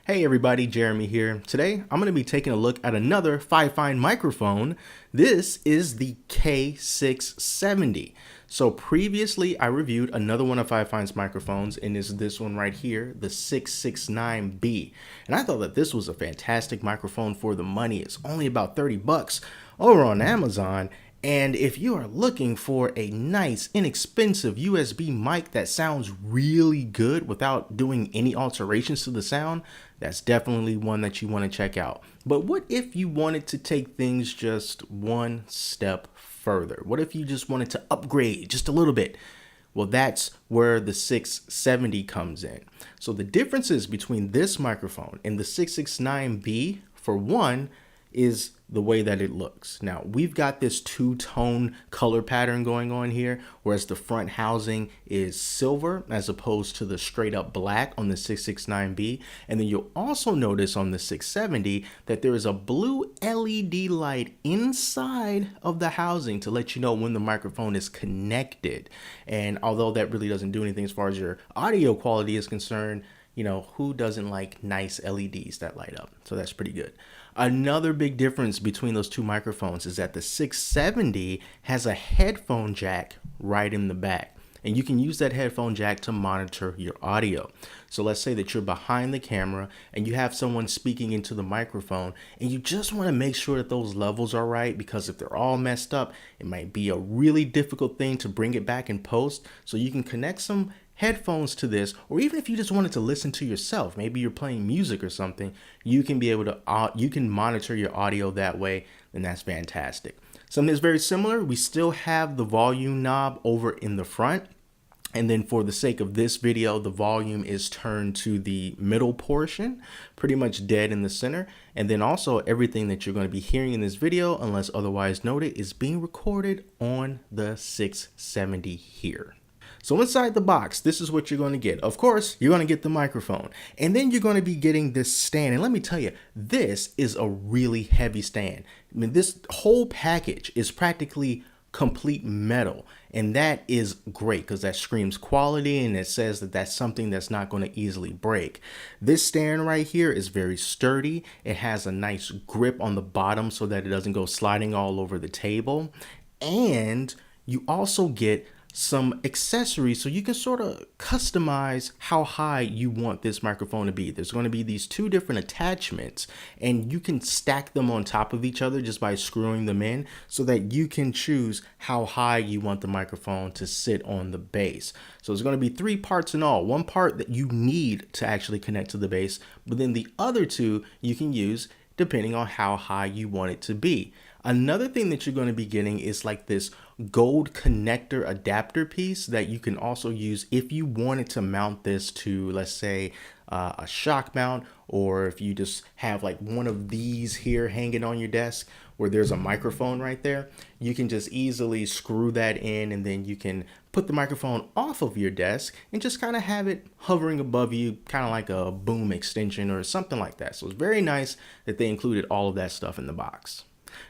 Hey everybody, Jeremy here. Today I'm going to be taking a look at another FiFine microphone. This is the K670. So previously I reviewed another one of FiFine's microphones, and is this one right here, the 669B. And I thought that this was a fantastic microphone for the money. It's only about 30 bucks over on Amazon. And if you are looking for a nice, inexpensive USB mic that sounds really good without doing any alterations to the sound, that's definitely one that you want to check out. But what if you wanted to take things just one step further? What if you just wanted to upgrade just a little bit? Well, that's where the 670 comes in. So the differences between this microphone and the 669B, for one, is the way that it looks. Now, we've got this two-tone color pattern going on here, whereas the front housing is silver as opposed to the straight up black on the 669B. And then you'll also notice on the 670 that there is a blue LED light inside of the housing to let you know when the microphone is connected. And although that really doesn't do anything as far as your audio quality is concerned, you know, who doesn't like nice LEDs that light up? So that's pretty good. Another big difference between those two microphones is that the 670 has a headphone jack right in the back. And you can use that headphone jack to monitor your audio. So let's say that you're behind the camera and you have someone speaking into the microphone, and you just want to make sure that those levels are right, because if they're all messed up, it might be a really difficult thing to bring it back in post. So you can connect some headphones to this, or even if you just wanted to listen to yourself, maybe you're playing music or something, you can be able to you can monitor your audio that way, and that's fantastic. Something that's very similar, we still have the volume knob over in the front. And then for the sake of this video, the volume is turned to the middle portion, pretty much dead in the center. And then also everything that you're going to be hearing in this video, unless otherwise noted, is being recorded on the 670 here. So inside the box, this is what you're going to get. Of course, you're going to get the microphone, and then you're going to be getting this stand. And let me tell you, this is a really heavy stand. I mean, this whole package is practically complete metal, and that is great because that screams quality, and it says that that's something that's not going to easily break. This stand right here is very sturdy. It has a nice grip on the bottom so that it doesn't go sliding all over the table. And you also get some accessories so you can sort of customize how high you want this microphone to be. There's going to be these two different attachments, and you can stack them on top of each other just by screwing them in so that you can choose how high you want the microphone to sit on the base. So there's going to be three parts in all. One part that you need to actually connect to the base, but then the other two you can use depending on how high you want it to be. Another thing that you're going to be getting is like this gold connector adapter piece that you can also use if you wanted to mount this to, let's say, a shock mount, or if you just have like one of these here hanging on your desk where there's a microphone right there, you can just easily screw that in, and then you can put the microphone off of your desk and just kind of have it hovering above you, kind of like a boom extension or something like that. So it's very nice that they included all of that stuff in the box.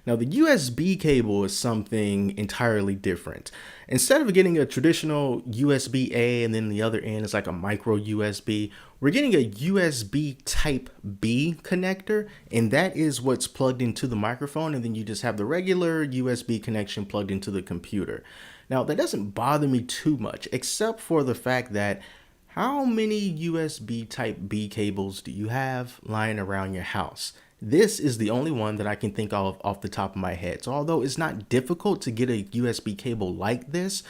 Now, the USB cable is something entirely different. Instead of getting a traditional USB-A and then the other end is like a micro USB, we're getting a USB type B connector, and that is what's plugged into the microphone, and then you just have the regular USB connection plugged into the computer. Now, that doesn't bother me too much, except for the fact that how many USB type B cables do you have lying around your house? This is the only one that I can think of off the top of my head. So although it's not difficult to get a USB cable like this,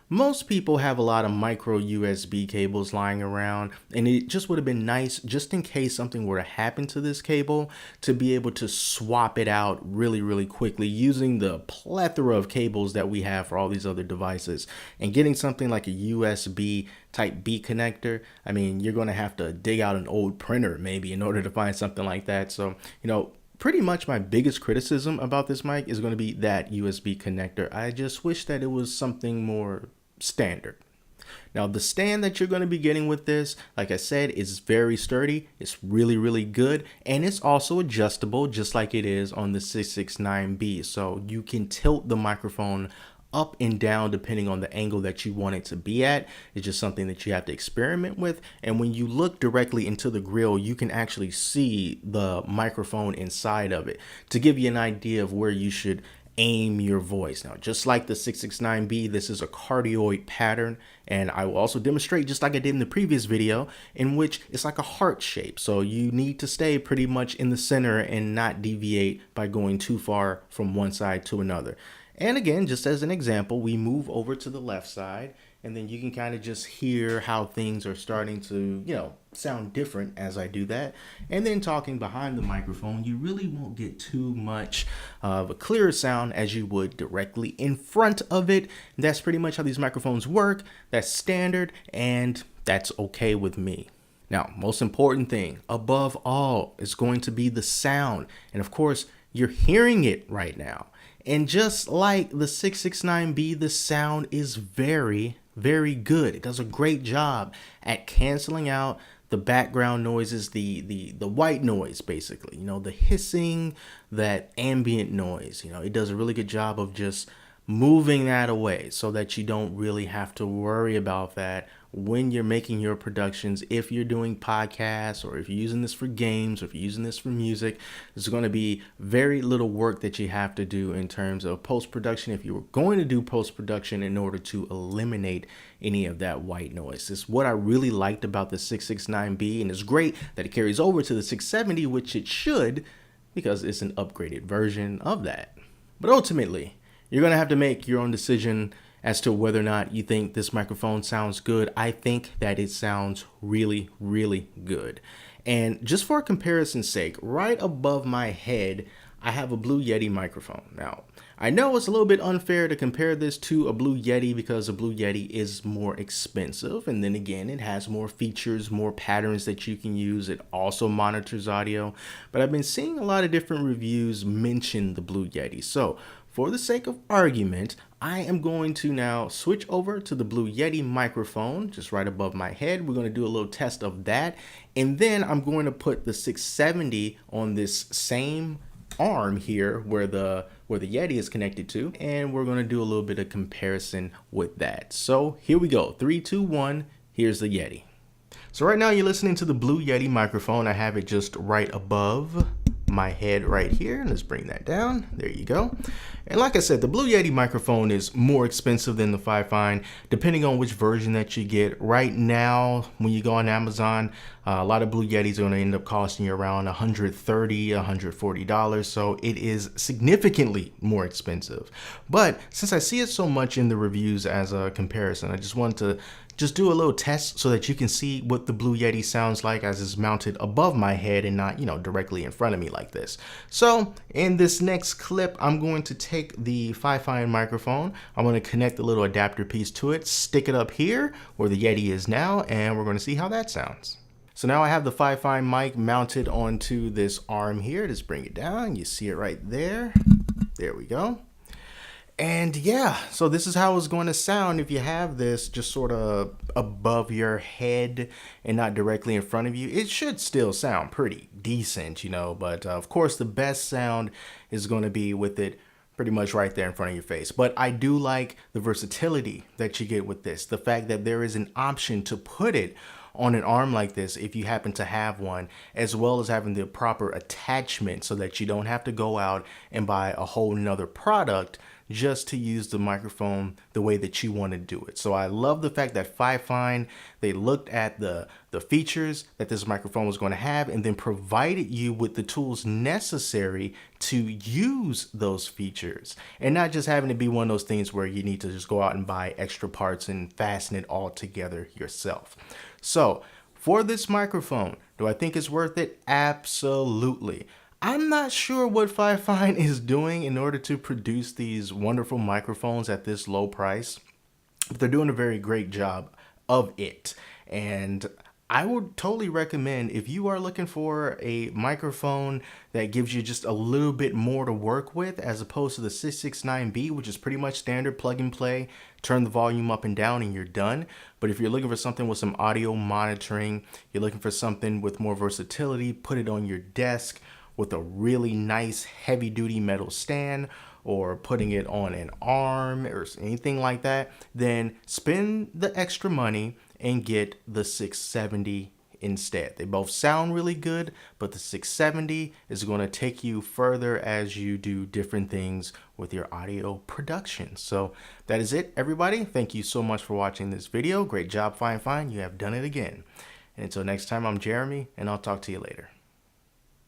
most people have a lot of micro USB cables lying around, and it just would have been nice, just in case something were to happen to this cable, to be able to swap it out really quickly using the plethora of cables that we have for all these other devices. And getting something like a USB type B connector, I mean, you're going to have to dig out an old printer maybe in order to find something like that. So, you know, pretty much my biggest criticism about this mic is going to be that USB connector. I just wish that it was something more standard. Now, the stand that you're going to be getting with this, like I said, is very sturdy. It's really good, and it's also adjustable just like it is on the 669B. So you can tilt the microphone up and down depending on the angle that you want it to be at. It's just something that you have to experiment with. And when you look directly into the grill, you can actually see the microphone inside of it to give you an idea of where you should aim your voice. Now, just like the 669B, this is a cardioid pattern, and I will also demonstrate, just like I did in the previous video, in which it's like a heart shape. So you need to stay pretty much in the center and not deviate by going too far from one side to another. And again, just as an example, we move over to the left side, and then you can kind of just hear how things are starting to, sound different as I do that. And then talking behind the microphone, you really won't get too much of a clearer sound as you would directly in front of it. That's pretty much how these microphones work. That's standard, and that's okay with me. Now, most important thing above all is going to be the sound. And of course, you're hearing it right now. And just like the 669B, the sound is very, very good. It does a great job at canceling out the background noises, the white noise, basically, the hissing, that ambient noise. It does a really good job of just moving that away so that you don't really have to worry about that when you're making your productions. If you're doing podcasts, or if you're using this for games, or if you're using this for music, there's going to be very little work that you have to do in terms of post-production if you were going to do post-production in order to eliminate any of that white noise. This is what I really liked about the 669B, and it's great that it carries over to the 670, which it should, because it's an upgraded version of that. But ultimately, you're going to have to make your own decision as to whether or not you think this microphone sounds good. I think that it sounds really, really good. And just for comparison's sake, right above my head, I have a Blue Yeti microphone. Now, I know it's a little bit unfair to compare this to a Blue Yeti because a Blue Yeti is more expensive. And then again, it has more features, more patterns that you can use. It also monitors audio. But I've been seeing a lot of different reviews mention the Blue Yeti. So for the sake of argument, I am going to now switch over to the Blue Yeti microphone just right above my head. We're going to do a little test of that. And then I'm going to put the 670 on this same arm here where the Yeti is connected to. And we're going to do a little bit of comparison with that. So here we go. 3, 2, 1. Here's the Yeti. So right now you're listening to the Blue Yeti microphone. I have it just right above my head right here. Let's bring that down. There you go. And like I said, the Blue Yeti microphone is more expensive than the FiFine, depending on which version that you get. Right now, when you go on Amazon, a lot of Blue Yetis are going to end up costing you around $130, $140. So it is significantly more expensive. But since I see it so much in the reviews as a comparison, I just wanted to just do a little test so that you can see what the Blue Yeti sounds like as it's mounted above my head and not, directly in front of me like this. So in this next clip, I'm going to take the FiFine microphone. I'm going to connect the little adapter piece to it, stick it up here where the Yeti is now, and we're going to see how that sounds. So now I have the FiFine mic mounted onto this arm here. Just bring it down. You see it right there. There we go. And yeah, so this is how it's going to sound if you have this just sort of above your head and not directly in front of you. It should still sound pretty decent, but of course the best sound is going to be with it pretty much right there in front of your face. But I do like the versatility that you get with this. The fact that there is an option to put it on an arm like this if you happen to have one, as well as having the proper attachment so that you don't have to go out and buy a whole nother product just to use the microphone the way that you want to do it. So I love the fact that FiFine, they looked at the features that this microphone was going to have and then provided you with the tools necessary to use those features, and not just having to be one of those things where you need to just go out and buy extra parts and fasten it all together yourself. So for this microphone, do I think it's worth it? Absolutely. I'm not sure what FiFine is doing in order to produce these wonderful microphones at this low price, but they're doing a very great job of it. And I would totally recommend, if you are looking for a microphone that gives you just a little bit more to work with as opposed to the 669B, which is pretty much standard plug and play, turn the volume up and down and you're done. But if you're looking for something with some audio monitoring, you're looking for something with more versatility, put it on your desk, with a really nice heavy duty metal stand or putting it on an arm or anything like that, then spend the extra money and get the 670 instead. They both sound really good, but the 670 is going to take you further as you do different things with your audio production. So that is it, everybody. Thank you so much for watching this video. Great job, FiFine. You have done it again. And until next time, I'm Jeremy, and I'll talk to you later.